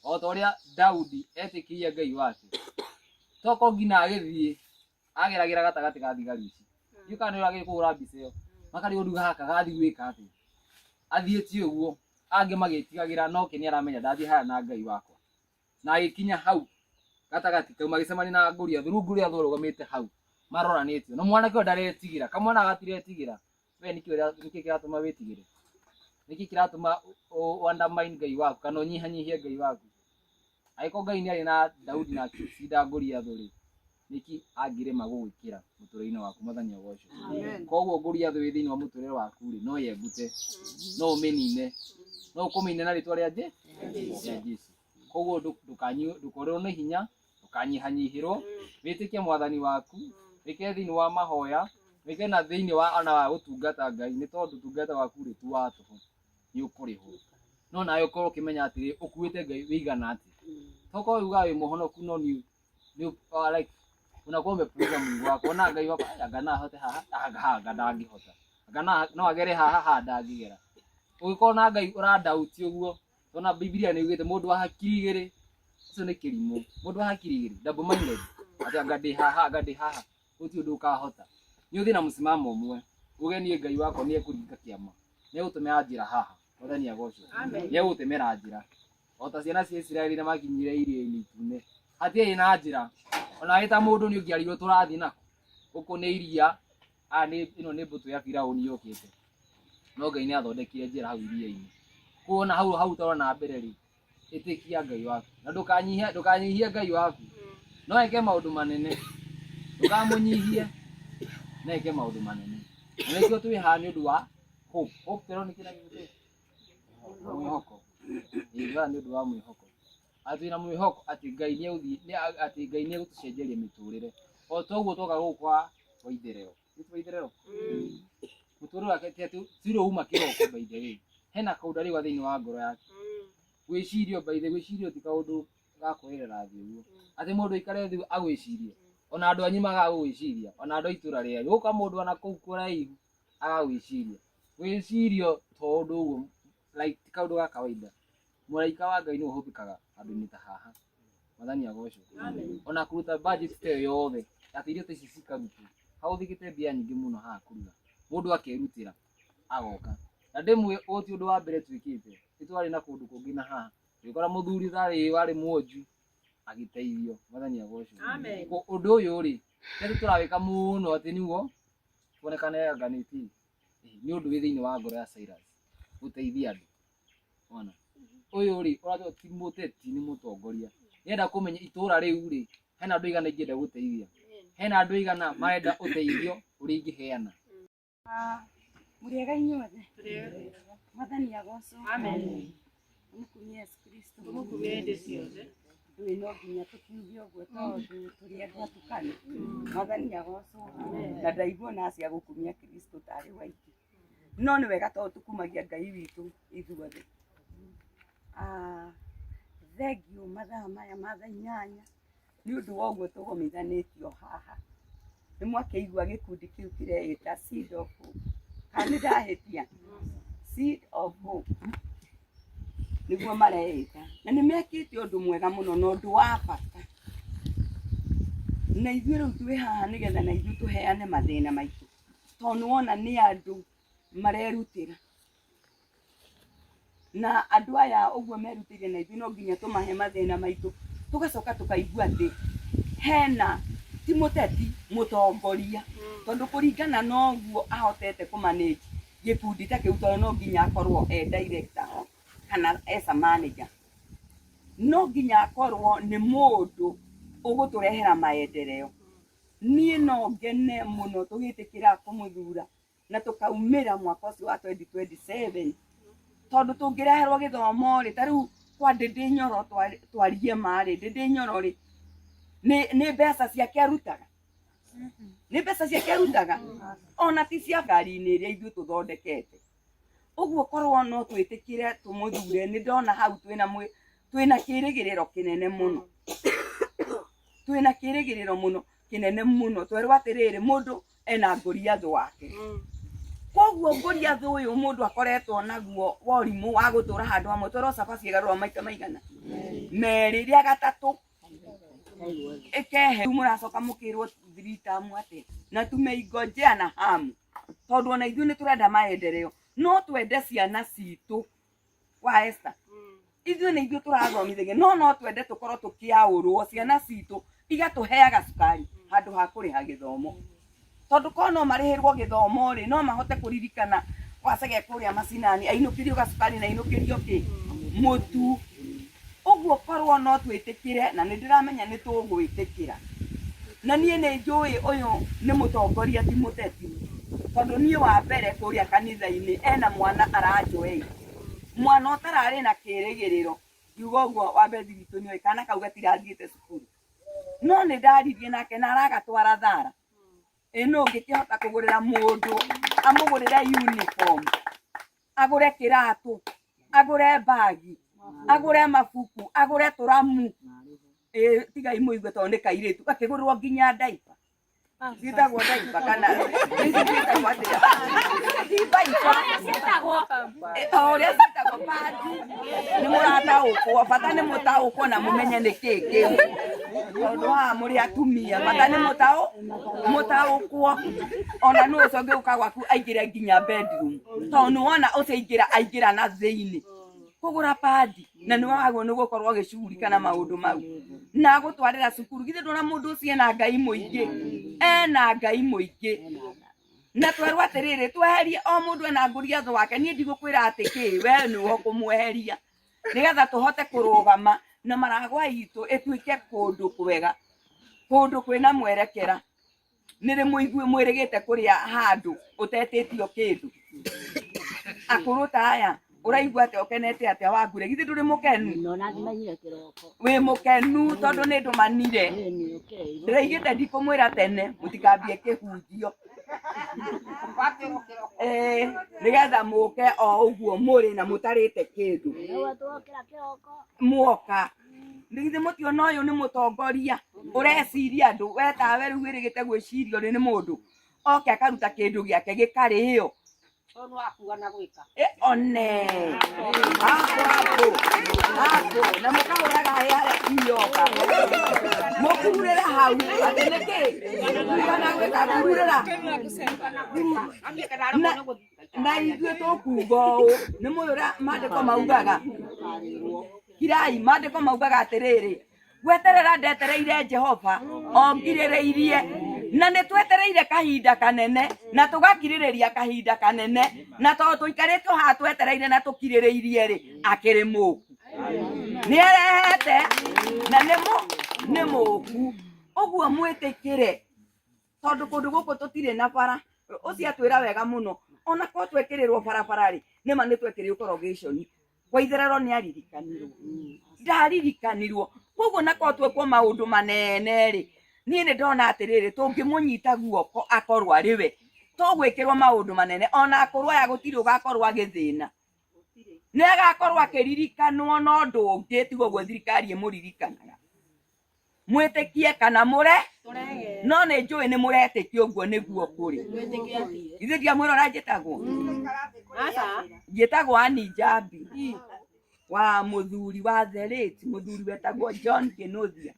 o ta uria Daudi etikirie Ngai wake, toko ngina agithie ageragira gatagati ga thigari ici yukani urage kuhura mbica iyo makari undu haka gathi gwika ati athieti uguo ange magitigagira no kini aramenya ndathie haya na Ngai wakwa. Na agikinya hau gatagati kau magicemani na Goliath Goliath rugamite hau maroranitio no mwana kio ndaretigira kamwana agatiretigira. We niki kiratuma witigire, niki kiratuma undermine Ngai waku kana unyihanyihie Ngai waku. Aiko Ngai ni ari na Daudi na Sida Goliath ri niki agirema gugwikira muture-ini waku mathani agocwo. Koguo Goliath wi thiini wa muture waku ri no yembute no umenine no ukumine na ritwa ria Jesu. Koguo ndukorwo na hinya ndukanyihanyihirwo witikie mwathani waku wike thiini wa mahoya wike na thiini wa ona wa utungata Ngai ni tondu tungata waku ri tu wa tuhu ni ukurihwo. No nayo ukorwo ukimenya atiri ukuite Ngai wigana ati toko uga wi muhonoku no ni like unakuwa umepuuza Mungu wako na Ngai wako agana hote haha ndangihota agana no agere haha ndangigera. Ugiko na Ngai urandauti uguo tona Biblia ni ugite mundu wa hakiri igiri icio ni kirimo mundu wa hakiri igiri double minded ati agadi haha uti undu ukahota ni uthi na msimamo umwe uge ni Ngai wako ni ekuringa kiama ni utumira njira haha mathani agocwo. Ni utumira njira ota ciana cia Israeli na makinyire iria-ini itune hatie ina njira ona ita mundu ni ungiarirwo turathi nako uko ni iria ni ino ni mbutu ya Firauni yukite no Ngai ni athondekire njira hau iria-ini kuona hau tona mbere ri itikia Ngai waku na ndukanyihia Ngai waku no eke maundu manene ndukamunyihie na eke maundu manene. Na nikio twi ha ni undu wa hope tero ni kila kitu mwihoko iga ni undu wa mwihoko ati na mwihoko ati Ngai ni uthi ati Ngai ni gutucenjeria miturire o toguo toka gukwa waitherero itwaitherero muturire wake ati siro uma kiroko baithere hena kaudari wa thiini wa ngoro yake gwicirio baithe gwicirio ti kaundu gakwirera thi uguo ati mundu ikare thi agwicirie ona andu anyi magagwiciria ona andu itura ria uka mundu ana kuu kuraihu agagwiciria gwicirio tondu uguo like ti kaundu ga kawaida. Muraika wa Ngai ni uhubikaga andu ni ta haha mathani agocwo. Ona kuruta budget te yothe ati irio teci cikarutu hauthikite mbia nyingi muno haha kuruga mundu akerutira agoka na ndemwe uti undu wa mbere twikite itwari na kundu kungi na haha ikora muthuri thari wari mwoju agiteithio mathani agocwo. Ko undu uyu ri tete turawika muno ati niguo kuonekane ganiti ni undu wi thiini wa ngoro ya Cyrus guteithia andu ona uyu ri urato ti muteti ni mutongoria yenda kumenya itura riu ri hena andu igana ingenda guteithia hena andu igana marenda uteithio uri ingiheana muriega inyuothe Mwathani agocwo amen mukumia Yesu Kristo mukumia ndi ciothe ndui no nginya tukiuge uguo tondu turi andu atukani Mwathani agocwo na ndaigua na cia gukumia Kristo tari waiti no ni wega tondu tukumagia Ngai witu ithuothe thengio mathaa maya ma thaa 8 ni undu wa uguo tugomithanitio haha ni mwakeigua gikundi kiu kireita Seed of Hope kandi ndahetia Seed of Hope niguo mareita na ni mekite undu mwega muno no undu wa bata na ithuĩ rĩu twĩ haha nigetha na ithuĩ tuheane mathĩna maitũ tondu wona ni andu marerutĩra na andu aya uguo merutĩire na ithuĩ no nginya tumahe mathĩna maitũ tugacoka tukaigua atĩ hena ti muteti mutongoria tondu kuringana no uguo ahotete kumanage gikundi ta kiu tondu no nginya akorwo director kana a manager no nginya akorwo ni mundu uguturehera maendeleo nie no ngene muno tugitikira kumuthura na tukaumira mwaka ucio wa 2027 tondu tungireherwo githomo ri tariu kwa Ndindi Nyoro twarie mari Ndindi Nyoro ri ni mbeca ciake arutaga ni mbeca ciake arutaga ona ti cia ngari-inĩ iria ithuĩ tuthondekete uguo korwo no twitikire tumuthure ni ndona hau twina kirigiriro kinene muno twina kirigiriro muno kinene muno twerwo atiriri mundu ena Goliath wake koguo Goliath uyu mundu akoretwo naguo worimu wa gutura handu hamwe twerwo caba cigarurwa maita maigana meri ria gatatu ekehe muracoka mukirwo 3 tamu ate na tumeingojea na hamu tondu ona ithuĩ ni turenda maendeleo no twende ciana citu wa Esther ithuĩ ni ithuĩ turathomithagia no twende tukorwo tukiaurwo ciana citu igatuheaga cukari handu ha kuriha githomo tondu kono marihirwo githomo ri no mahote kuririkana wacege kuria macinani ainukirio gacukari na ainukirio ki mutu uguo korwo no twitikire na nindiramenya ni tugwitikira na nie ni njui uyu ni mutongoria ti muteti tondu nie wa mbere kuria kanitha-ini ena mwana aranjoei mwana utarari na kirigiriro yugo uguo wa mbere thitu ni kana kau gatirathiite cukuru no ni ndaririe nake na aragatwara thara ino ngikihota kugurira mundu amugurira uniform agure kiratu agure bagi agure mabuku agure turamu tiga imuigwe tondu kairitu akigurwo nginya diaper Sitagwo diaper kana sitagwo atia oria sitagwo padi ni murata ukwo bata ni mutaukwo na mumenye ni kiki tondu ha muri atumia bata ni mutaukwo ona no ucoge ukagwaku aingire nginya bedroom tondu wona aingira na thiini kugura padi na ni wagwo ni gukorwo gicuri kana maundu mau na gutwarira cukuru githe ndona mundu ucio ena Ngai muingi na twerwo atiriri tweherie o mundu ena Goliath wake nie ndigukwira ati ki we ni wo kumweheria nigetha tuhote kurugama na maragwa itu etuike kundu kwega kundu kwina mwerekera niri muigwe mwirigite kuria handu utetitio kindu akuruta aya uraigwa ate okenete ate wagure githe nduri mukenu no na thimanyire kiroko we mukenu tondu ni ndumanire ndiraigite ndikumwira tene mutikambie kihunjio nigetha muke o uguo muri na mutarite kindu muoka ndigithe mutiona uyu ni mutongoria ureciria andu wetawe riu wirigite gwicirio ni mundu oke akaruta kindu giake gikario ono akuga na gwika one hapo na mukauraga haya iyoka mukurera hau ateneke kana gwika kurera na ithuĩ tukuga nĩ mũyũra mandĩko maugaga kirai mandĩko maugaga atĩrĩrĩ gweterera ndetereire Jehova ongirĩrĩirie na nĩ twetereire kahinda kanene na tugakirĩrĩria kahinda kanene na tondũ tũikarĩtwo haha twetereire na tũkirĩrĩirie rĩ akĩrĩ mũku nĩ arehete na nĩ mũku ũguo mwĩtĩkĩre tondũ kũndũ gũkũ tũtirĩ na bara ũcio atwĩra wega mũno ona ko twekĩrĩrwo barabara rĩ nĩma nĩ twekĩrĩrwo corrugation kwa itherero nĩ aririkanirwo ndaririkanirwo koguo na ko twekwo maũndũ manene rĩ niĩ nĩ ndona atĩrĩrĩ tũngĩmũnyita guoko akorwo arĩ we tũgwĩkĩrwo maũndũ manene ona akorwo aya gũtirĩ ũgakorwo agĩthĩna nĩ agakorwo akĩririkanwo na ũndũ ũngĩ tiga ũguo thirikari ĩmũririkanaga mwĩtĩkie kana mũre no nĩ njũĩ nĩ mũretĩkia ũguo nĩguo kũrĩ ithuĩ ndiamwĩra ũrĩa njĩtagwo Annie Njambi wa mũthuri wa the late mũthuri wetagwo John Kĩnũthia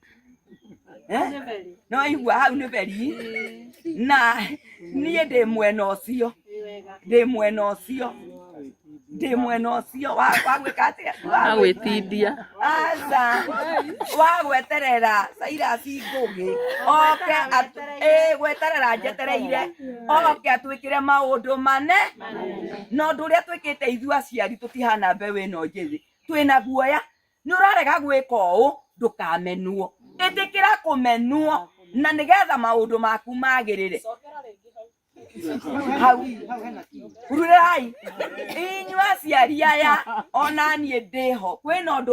no igua hau nĩ beri na niĩ ndĩ mwena ũcio wa gwĩka atĩa wa gwĩtindia aca wa gweterera Cyrus Ngũgĩ oke gweterera njetereire oke atwĩkĩre maũndũ mane no ũndũ ũrĩa twĩkĩte ithuĩ aciari tũtihana mbeũ ĩno njĩthĩ twĩna guoya nĩ ũrarega gwĩka ũũ ndũkamenwo ĩtĩkĩra kũmenwo na nĩgetha maũndũ maku magĩrĩre hau ururai inyuĩ aciari aya ona niĩ ndĩho kwĩna ũndũ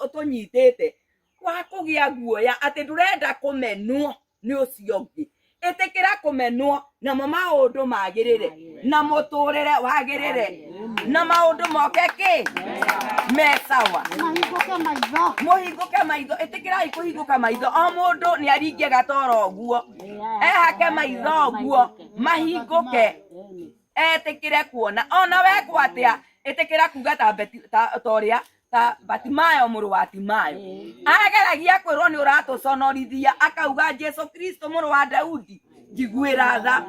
ũtũnyitĩte wa kũgĩa guoya atĩ ndũrenda kũmenwo nĩ ũcio ũngĩ ĩtĩkĩra kũmenwo namo maũndũ magĩrĩre na mũtũrĩre wagĩrĩre na maũndũ moke kĩ mesawa mũhingũke maitho ĩtĩkĩrai kũhingũka maitho o mũndũ nĩ aringie gatoro ũguo ehake maitho ũguo mahingũke etĩkĩre kuona ona wekwo atĩa ĩtĩkĩra kuga ta ũrĩa ta Batimayo mũrũ wa Timayo ageragia kwĩrwo nĩ ũratũconorithia akauga Jesu Kristo mũrũ wa Daudi njiguĩra tha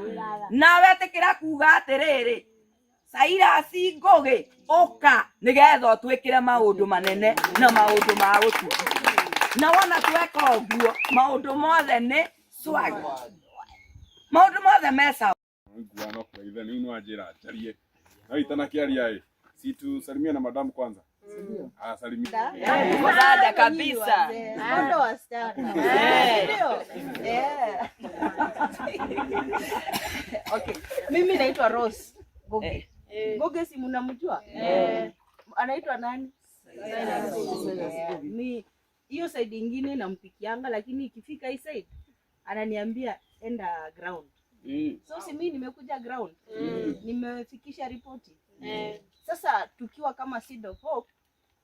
nawe ĩtĩkĩra kuga atĩrĩrĩ Cyrus Ngũgĩ ũka nĩgetha ũtwĩkĩre maũndũ manene na maũndũ ma ũtugi na wona tweka ũguo maũndũ mothe nĩ swag maũndũ mothe mesa nguano kwa ithe ni unajira charie na itana kiaria si tu salimia na madam kwanza ndio salimia dada kabisa ndo wastani ndio okay mimi naitwa Rose Ngũgĩ Ngũgĩ si mnamjua anaitwa nani ni hiyo side nyingine nampikianga lakini ikifika hii side ananiambia enda ground so si mimi nimekuja ground nimefikisha ripoti sasa tukiwa kama Seed of Hope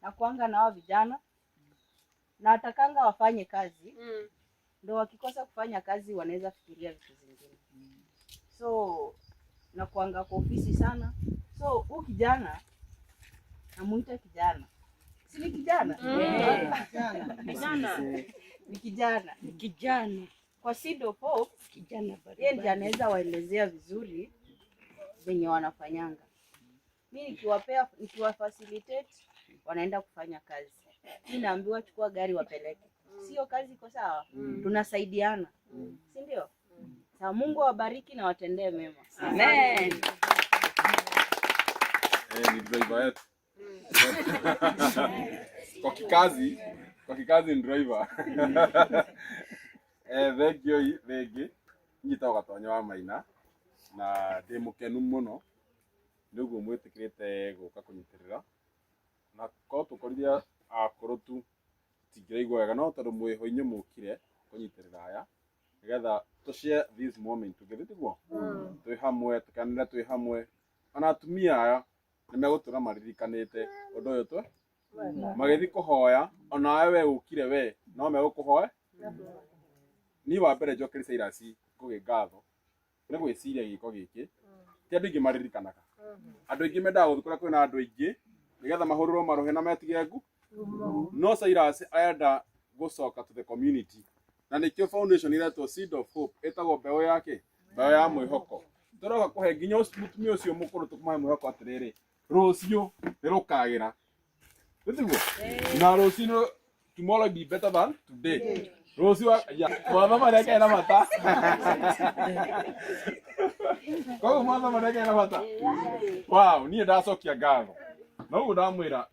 na kuanga na wao vijana na atakanga wafanye kazi ndio wakikosa kufanya kazi wanaweza fikiria vitu vingine so na kuanga kwa ofisi sana so huyu kijana namuita kijana si ni kijana ni kijana kwa Seed of Hope kijana yeye ndiye anaweza waelezea vizuri venye wanafanyanga mimi nikiwa facilitate wanaenda kufanya kazi mimi naambiwa chukua gari wapeleke sio kazi iko sawa tunasaidiana si ndio na Mungu awabariki na watendee mema amen ni driver yetu kwa kikazi ni driver thengio nyita gatonya wa Maina na ndĩ mũkenu mũno nĩguo mwĩtĩkĩrĩte gũka kũnyitirĩra na ko tũkorithia akũrũ tu tingĩraigua wega no tondũ mwĩho inyuĩ mũkire kũnyitĩrĩra aya nĩgetha tũshare this moment together tiguo twĩ hamwe tũkanĩre twĩ hamwe ona atumia aya nĩmegũtũra maririkanĩte ũndũ ũyũ twe magĩthiĩ kũhoya ona we ũkire we no megũkũhoe ni wa mbere njokeri Cyrus Ngũgĩ ngatho nĩ gwĩciria gĩko gĩkĩ ti andũ aingĩ maririkanaga andũ aingĩ mendaga gũthikũra kwĩna andũ aingĩ nĩgetha mahũrĩrwo marohe na metige ngu no Cyrus arenda gũcoka to the community na nĩkĩo foundation iretwo Seed of Hope ĩtagwo mbeũ yake mbeũ ya mwĩhoko tũroka kũhe nginya mũtumia ũcio mũkũrũ tũkũmahe mwĩhoko atĩrĩrĩ rũciũ nĩrũkagĩra tiguo na rũciũ tomorrow be better than today rũciũ mwana marĩa kena bata koguo mwana marĩa kena bata wow niĩ ndacokia ngatho no ũguo ndamwĩra